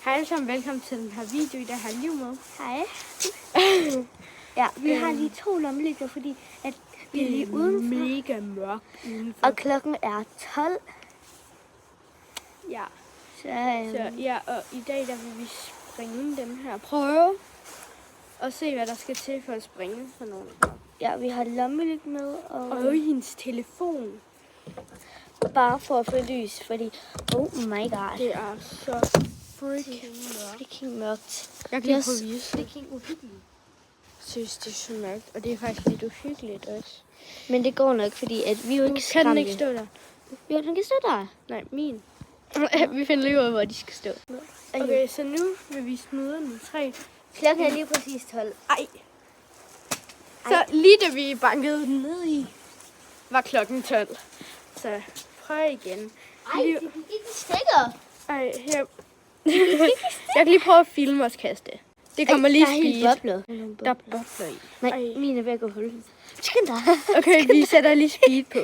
Hej alle sammen, velkommen til den her video i dag har Liv med. Hej. Ja, vi har lige 2 lommelygter, fordi at vi er lige udenfor. Mega mørkt udenfor. Og klokken er 12. Ja. Så, Og i dag der vil vi springe dem her. Prøve og se, hvad der skal til for at springe for nogen. ja, vi har lommelygt med. Og hendes telefon. Bare for at få lys, fordi oh my god. Det er så Freaking mørkt. Jeg kan lige prøve at Yes. vise. Freaking uhyggeligt. Jeg synes, det er så mørkt, og det er faktisk lidt uhyggeligt også. Men det går nok, fordi at vi er jo ikke Kan skræmte. den ikke stå der? Jo, den kan stå der. Nej, min. Vi finder lige ud af, hvor de skal stå. Okay, så nu vil vi smide den 3. Klokken er lige præcis 12. Ej. Så lige da vi bankede den ned i, var klokken 12. Så prøv igen. Ej, det gik i stikker. Ej, her. Jeg kan lige prøve at filme os kaste. Det kommer lige der er helt speed. boblet. Der er bobler i. Nej, Ej. min er ved at gå hul. Skynd dig. Okay, vi sætter lige speed på.